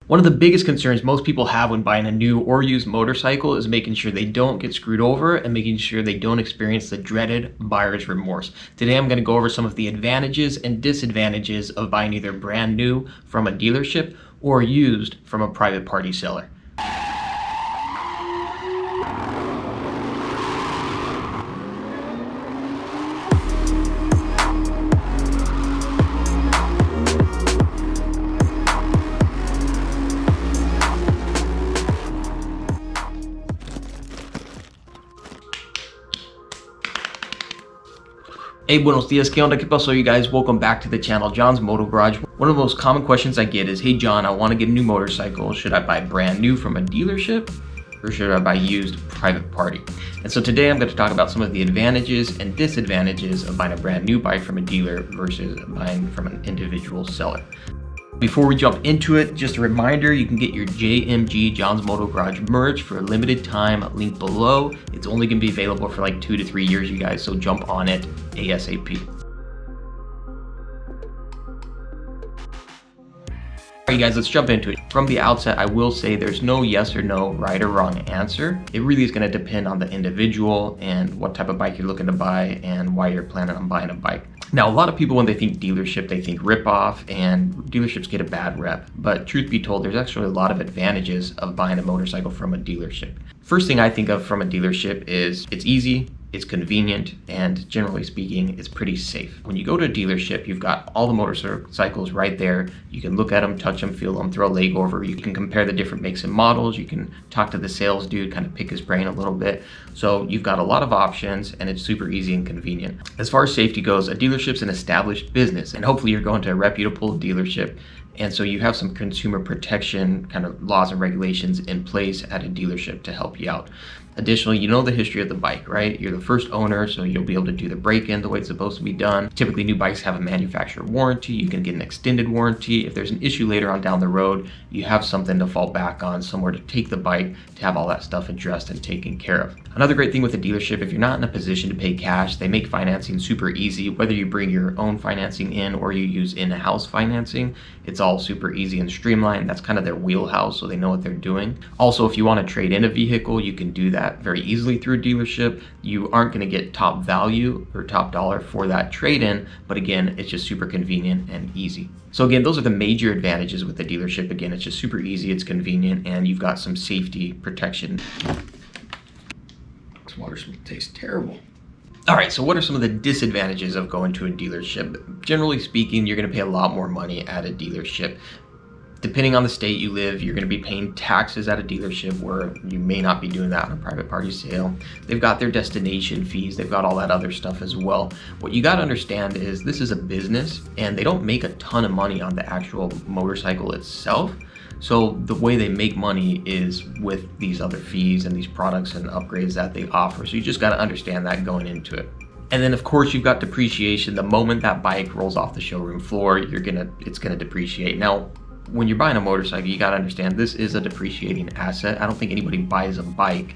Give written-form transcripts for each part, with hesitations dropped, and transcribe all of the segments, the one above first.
One of the biggest concerns most people have when buying a new or used motorcycle is making sure they don't get screwed over and making sure they don't experience the dreaded buyer's remorse. Today I'm going to go over some of the advantages and disadvantages of buying either brand new from a dealership or used from a private party seller. Hey, buenos dias, ¿qué onda? ¿Qué pasó, you guys? Welcome back to the channel, John's Moto Garage. One of the most common questions I get is, hey John, I want to get a new motorcycle. Should I buy brand new from a dealership or should I buy used private party? And so today I'm going to talk about some of the advantages and disadvantages of buying a brand new bike from a dealer versus buying from an individual seller. Before we jump into it, just a reminder, you can get your JMG John's Moto Garage merch for a limited time, link below. It's only going to be available for like 2 to 3 years, you guys, so jump on it ASAP. All right, you guys, let's jump into it. From the outset, I will say there's no yes or no, right or wrong answer. It really is going to depend on the individual and what type of bike you're looking to buy and why you're planning on buying a bike. Now, a lot of people, when they think dealership, they think rip-off, and dealerships get a bad rep. But truth be told, there's actually a lot of advantages of buying a motorcycle from a dealership. First thing I think of from a dealership is it's easy, it's convenient, and generally speaking, it's pretty safe. When you go to a dealership, you've got all the motorcycles right there. You can look at them, touch them, feel them, throw a leg over. You can compare the different makes and models. You can talk to the sales dude, kind of pick his brain a little bit. So you've got a lot of options and it's super easy and convenient. As far as safety goes, a dealership's an established business, and hopefully you're going to a reputable dealership. And so you have some consumer protection kind of laws and regulations in place at a dealership to help you out. Additionally, you know the history of the bike, right? You're the first owner, so you'll be able to do the break-in the way it's supposed to be done. Typically, new bikes have a manufacturer warranty. You can get an extended warranty. If there's an issue later on down the road, you have something to fall back on, somewhere to take the bike to have all that stuff addressed and taken care of. Another great thing with a dealership, if you're not in a position to pay cash, they make financing super easy. Whether you bring your own financing in or you use in-house financing, it's all super easy and streamlined. That's kind of their wheelhouse, so they know what they're doing. Also, if you want to trade in a vehicle, you can do that very easily through a dealership. You aren't going to get top value or top dollar for that trade-in, but again, it's just super convenient and easy. So again, those are the major advantages with the dealership. Again, it's just super easy, it's convenient, and you've got some safety protection. This water tastes terrible. All right, so what are some of the disadvantages of going to a dealership? Generally speaking, you're going to pay a lot more money at a dealership. Depending on the state you live, you're going to be paying taxes at a dealership where you may not be doing that on a private party sale. They've got their destination fees. They've got all that other stuff as well. What you got to understand is this is a business and they don't make a ton of money on the actual motorcycle itself. So the way they make money is with these other fees and these products and upgrades that they offer. So you just got to understand that going into it. And then of course you've got depreciation. The moment that bike rolls off the showroom floor, it's gonna depreciate. Now, when you're buying a motorcycle, you got to understand this is a depreciating asset. I don't think anybody buys a bike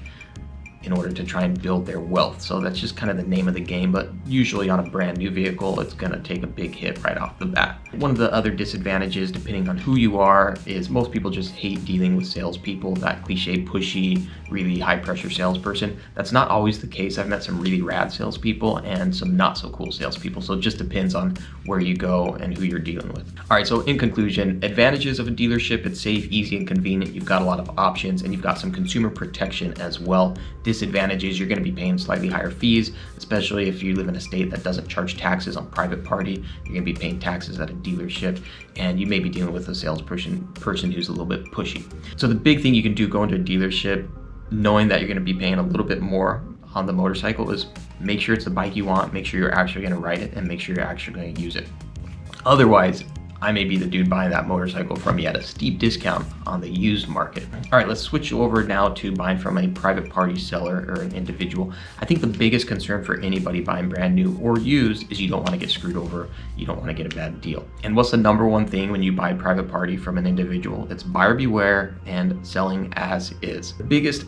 in order to try and build their wealth. So that's just kind of the name of the game, but usually on a brand new vehicle, it's gonna take a big hit right off the bat. One of the other disadvantages, depending on who you are, is most people just hate dealing with salespeople, that cliche, pushy, really high pressure salesperson. That's not always the case. I've met some really rad salespeople and some not so cool salespeople. So it just depends on where you go and who you're dealing with. All right, so in conclusion, advantages of a dealership, it's safe, easy, and convenient. You've got a lot of options and you've got some consumer protection as well. Disadvantages, you're going to be paying slightly higher fees, especially if you live in a state that doesn't charge taxes on private party. You're going to be paying taxes at a dealership, and you may be dealing with a salesperson who's a little bit pushy. So the big thing you can do going to a dealership, knowing that you're going to be paying a little bit more on the motorcycle, is make sure it's the bike you want, make sure you're actually going to ride it, and make sure you're actually going to use it. Otherwise, I may be the dude buying that motorcycle from you at a steep discount on the used market. All right, let's switch over now to buying from a private party seller or an individual. I think the biggest concern for anybody buying brand new or used is you don't want to get screwed over. You don't want to get a bad deal. And what's the number one thing when you buy private party from an individual? It's buyer beware and selling as is. The biggest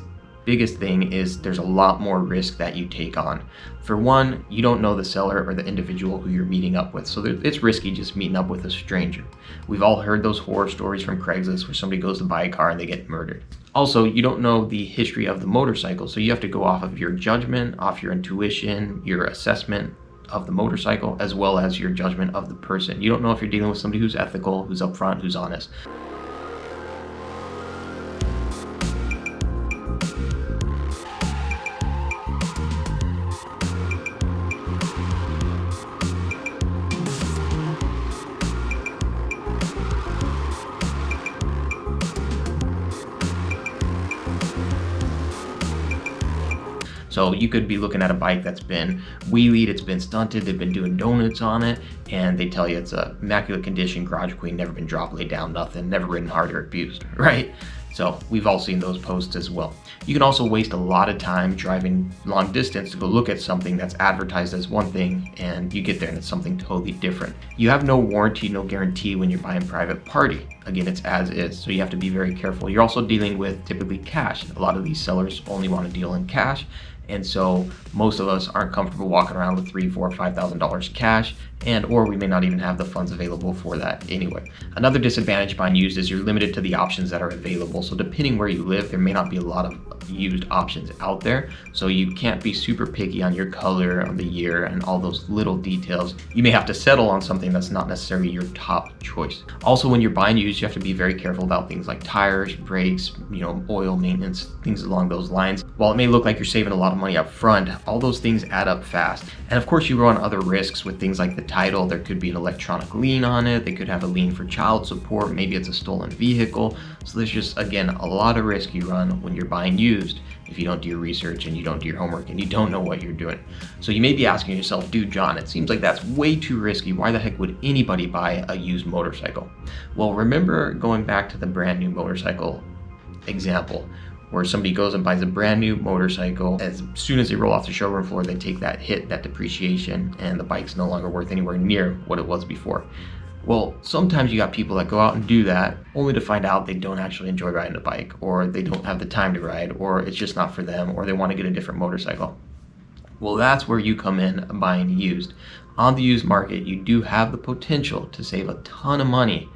biggest thing is there's a lot more risk that you take on. For one, you don't know the seller or the individual who you're meeting up with, so it's risky just meeting up with a stranger. We've all heard those horror stories from Craigslist where somebody goes to buy a car and they get murdered. Also, you don't know the history of the motorcycle, so you have to go off of your judgment, off your intuition, your assessment of the motorcycle, as well as your judgment of the person. You don't know if you're dealing with somebody who's ethical, who's upfront, who's honest. So you could be looking at a bike that's been wheelied, it's been stunted, they've been doing donuts on it, and they tell you it's a immaculate condition, garage queen, never been dropped, laid down, nothing, never ridden hard or abused, right? So we've all seen those posts as well. You can also waste a lot of time driving long distance to go look at something that's advertised as one thing, and you get there and it's something totally different. You have no warranty, no guarantee when you're buying private party. Again, it's as is, so you have to be very careful. You're also dealing with typically cash. A lot of these sellers only want to deal in cash. And so most of us aren't comfortable walking around with $3,000, $4,000, $5,000 cash, or we may not even have the funds available for that anyway. Another disadvantage buying used is you're limited to the options that are available. So depending where you live, there may not be a lot of used options out there. So you can't be super picky on your color, on the year, and all those little details. You may have to settle on something that's not necessarily your top choice. Also, when you're buying used, you have to be very careful about things like tires, brakes, oil maintenance, things along those lines. While it may look like you're saving a lot of money up front, all those things add up fast. And of course, you run other risks with things like the title. There could be an electronic lien on it. They could have a lien for child support. Maybe it's a stolen vehicle. So there's just, again, a lot of risk you run when you're buying used if you don't do your research and you don't do your homework and you don't know what you're doing. So you may be asking yourself, dude, John, it seems like that's way too risky. Why the heck would anybody buy a used motorcycle? Well, remember going back to the brand new motorcycle example, where somebody goes and buys a brand new motorcycle. As soon as they roll off the showroom floor, they take that hit, that depreciation, and the bike's no longer worth anywhere near what it was before. Well, sometimes you got people that go out and do that only to find out they don't actually enjoy riding a bike, or they don't have the time to ride, or it's just not for them, or they want to get a different motorcycle. Well, that's where you come in buying used. On the used market, you do have the potential to save a ton of money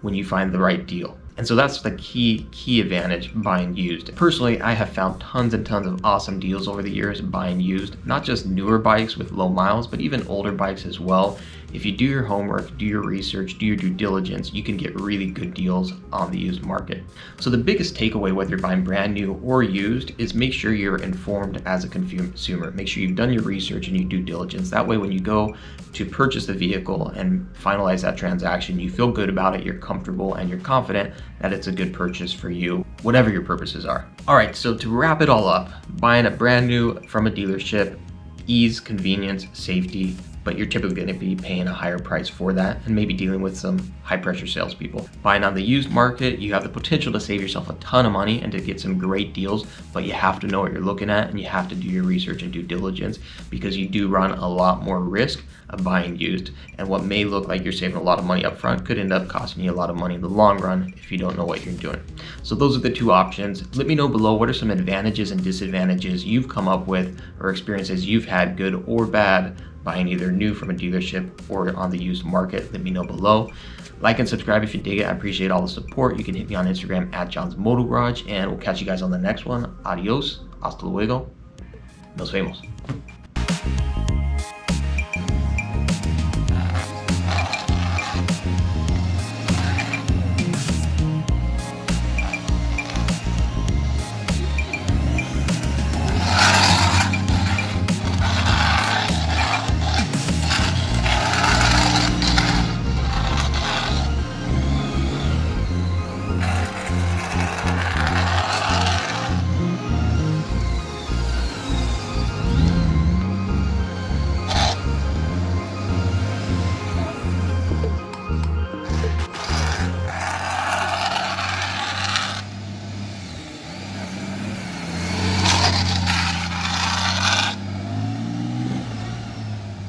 when you find the right deal. And so that's the key advantage buying used. Personally, I have found tons and tons of awesome deals over the years buying used, not just newer bikes with low miles, but even older bikes as well. If you do your homework, do your research, do your due diligence, you can get really good deals on the used market. So the biggest takeaway, whether you're buying brand new or used, is make sure you're informed as a consumer. Make sure you've done your research and your due diligence. That way, when you go to purchase the vehicle and finalize that transaction, you feel good about it, you're comfortable, and you're confident that it's a good purchase for you, whatever your purposes are. All right, so to wrap it all up, buying a brand new from a dealership, ease, convenience, safety, but you're typically going to be paying a higher price for that and maybe dealing with some high pressure salespeople. Buying on the used market, you have the potential to save yourself a ton of money and to get some great deals, but you have to know what you're looking at and you have to do your research and due diligence, because you do run a lot more risk of buying used, and what may look like you're saving a lot of money up front could end up costing you a lot of money in the long run if you don't know what you're doing. So those are the two options. Let me know below, what are some advantages and disadvantages you've come up with or experiences you've had, good or bad, buying either new from a dealership or on the used market. Let me know below. Like and subscribe if you dig it. I appreciate all the support. You can hit me on Instagram at John's Moto Garage, and we'll catch you guys on the next one. Adios, hasta luego, nos vemos.